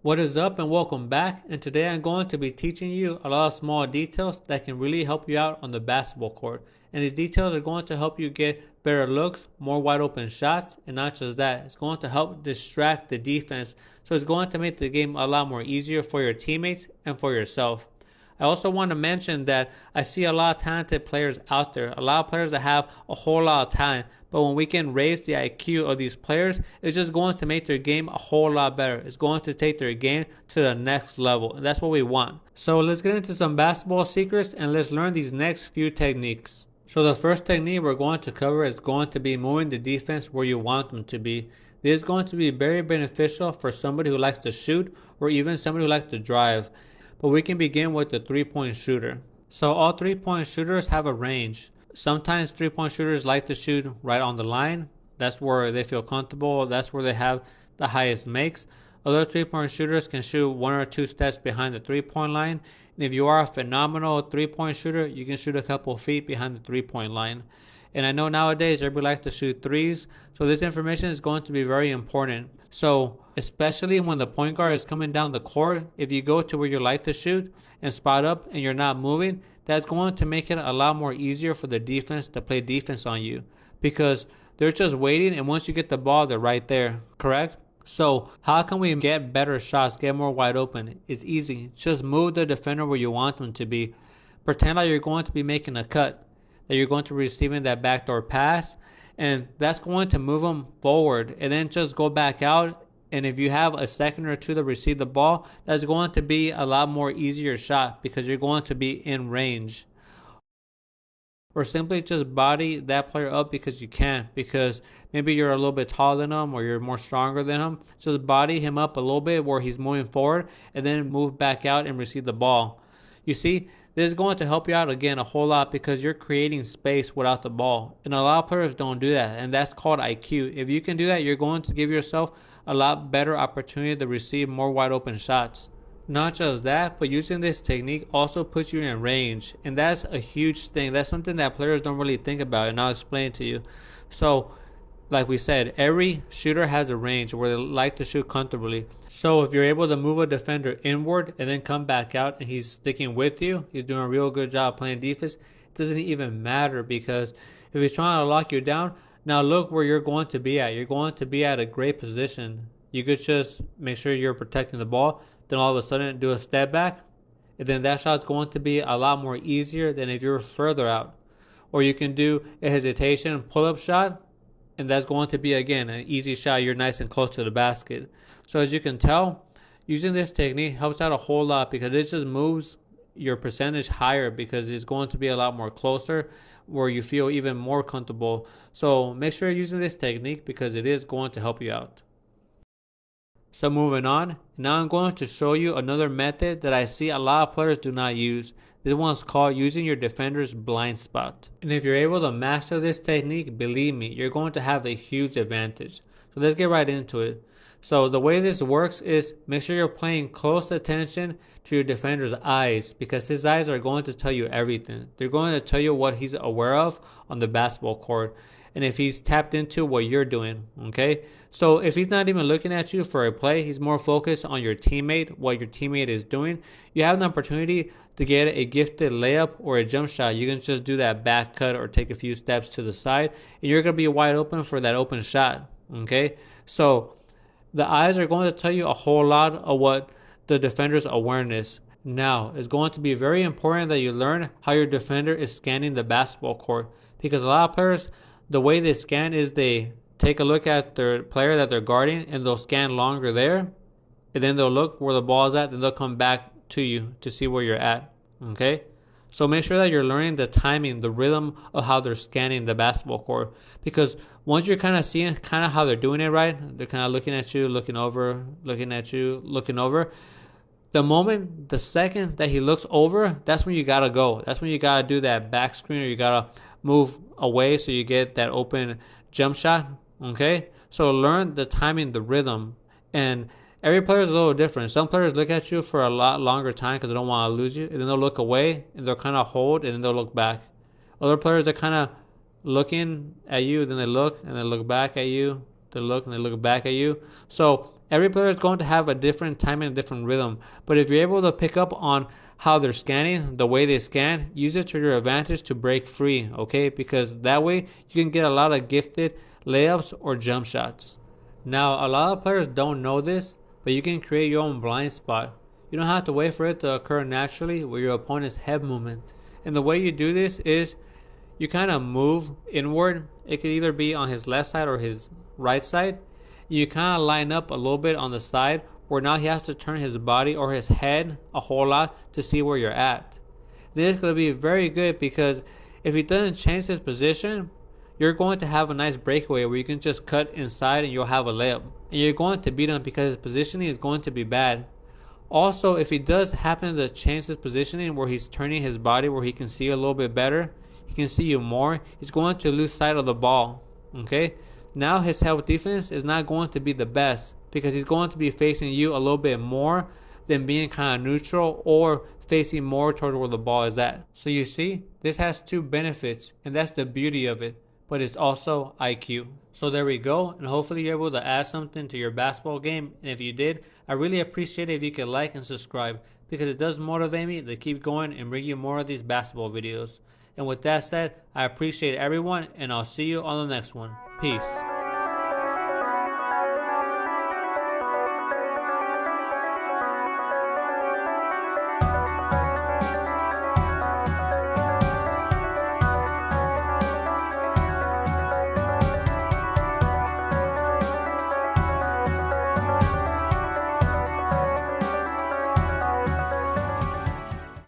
What is up and welcome back, and today I'm going to be teaching you a lot of small details that can really help you out on the basketball court. And these details are going to help you get better looks, more wide open shots, and not just that, it's going to help distract the defense. So it's going to make the game a lot more easier for your teammates and for yourself. I also want to mention that I see a lot of talented players out there, a lot of players that have a whole lot of talent. But when we can raise the IQ of these players, it's just going to make their game a whole lot better. It's going to take their game to the next level, and that's what we want. So let's get into some basketball secrets and let's learn these next few techniques. So the first technique we're going to cover is going to be moving the defense where you want them to be. This is going to be very beneficial for somebody who likes to shoot or even somebody who likes to drive. But we can begin with the three-point shooter. So all three-point shooters have a range. Sometimes three-point shooters like to shoot right on the line. That's where they feel comfortable. That's where they have the highest makes. Other three-point shooters can shoot one or two steps behind the three-point line. And if you are a phenomenal three-point shooter, you can shoot a couple feet behind the three-point line. And I know nowadays everybody likes to shoot threes, so this information is going to be very important. So especially when the point guard is coming down the court, if you go to where you like to shoot and spot up and you're not moving, that's going to make it a lot more easier for the defense to play defense on you, because they're just waiting, and once you get the ball, they're right there, correct? So how can we get better shots, get more wide open? It's easy. Just move the defender where you want them to be. Pretend like you're going to be making a cut, that you're going to be receiving that backdoor pass, and that's going to move them forward, and then just go back out. And if you have a second or two to receive the ball, that's going to be a lot more easier shot because you're going to be in range. Or simply just body that player up because you can, because maybe you're a little bit taller than him or you're more stronger than him. Just body him up a little bit where he's moving forward, and then move back out and receive the ball. You see, this is going to help you out again a whole lot because you're creating space without the ball. And a lot of players don't do that, and that's called IQ. If you can do that, you're going to give yourself a lot better opportunity to receive more wide open shots. Not just that, but using this technique also puts you in range, and that's a huge thing. That's something that players don't really think about, and I'll explain it to you. So like we said, every shooter has a range where they like to shoot comfortably. So if you're able to move a defender inward and then come back out and he's sticking with you, he's doing a real good job playing defense, it doesn't even matter, because if he's trying to lock you down, now look where you're going to be at. You're going to be at a great position. You could just make sure you're protecting the ball, then all of a sudden do a step back, and then that shot's going to be a lot more easier than if you're further out. Or you can do a hesitation pull-up shot, and that's going to be, again, an easy shot. You're nice and close to the basket. So as you can tell, using this technique helps out a whole lot because it just moves your percentage higher, because it's going to be a lot more closer where you feel even more comfortable. So make sure you're using this technique because it is going to help you out. So moving on, now I'm going to show you another method that I see a lot of players do not use. This one's called using your defender's blind spot. And if you're able to master this technique, believe me, you're going to have a huge advantage. So let's get right into it. So the way this works is make sure you're paying close attention to your defender's eyes, because his eyes are going to tell you everything. They're going to tell you what he's aware of on the basketball court, and if he's tapped into what you're doing, okay? So if he's not even looking at you for a play, he's more focused on your teammate, what your teammate is doing, you have an opportunity to get a gifted layup or a jump shot. You can just do that back cut or take a few steps to the side, and you're going to be wide open for that open shot, okay? So the eyes are going to tell you a whole lot of what the defender's awareness. Now, it's going to be very important that you learn how your defender is scanning the basketball court, because a lot of players, the way they scan is they take a look at their player that they're guarding and they'll scan longer there, and then they'll look where the ball is at, then they'll come back to you to see where you're at, okay? So make sure that you're learning the timing, the rhythm of how they're scanning the basketball court, because once you're kind of seeing kind of how they're doing it right, they're kind of looking at you, looking over, looking at you, looking over. The second that he looks over, that's when you got to go. That's when you got to do that back screen, or you got to move away so you get that open jump shot, okay? So learn the timing, the rhythm, and every player is a little different. Some players look at you for a lot longer time because they don't want to lose you, and then they'll look away, and they'll kind of hold, and then they'll look back. Other players are kind of looking at you, then they look, and they look back at you. They look, and they look back at you. So Every player is going to have a different time and a different rhythm, but if you're able to pick up on how they're scanning, the way they scan, use it to your advantage to break free, okay? Because that way you can get a lot of gifted layups or jump shots. Now, a lot of players don't know this, but you can create your own blind spot. You don't have to wait for it to occur naturally with your opponent's head movement. And the way you do this is you kind of move inward. It could either be on his left side or his right side. You kind of line up a little bit on the side where now he has to turn his body or his head a whole lot to see where you're at. This is going to be very good because if he doesn't change his position, you're going to have a nice breakaway where you can just cut inside and you'll have a layup. And you're going to beat him because his positioning is going to be bad. Also, if he does happen to change his positioning where he's turning his body where he can see you a little bit better, he can see you more, he's going to lose sight of the ball. Okay? Now his help defense is not going to be the best because he's going to be facing you a little bit more than being kind of neutral or facing more towards where the ball is at. So you see, this has two benefits, and that's the beauty of it, but it's also IQ. So there we go, and hopefully you're able to add something to your basketball game, and if you did, I really appreciate it if you could like and subscribe because it does motivate me to keep going and bring you more of these basketball videos. And with that said, I appreciate everyone, and I'll see you on the next one. Peace.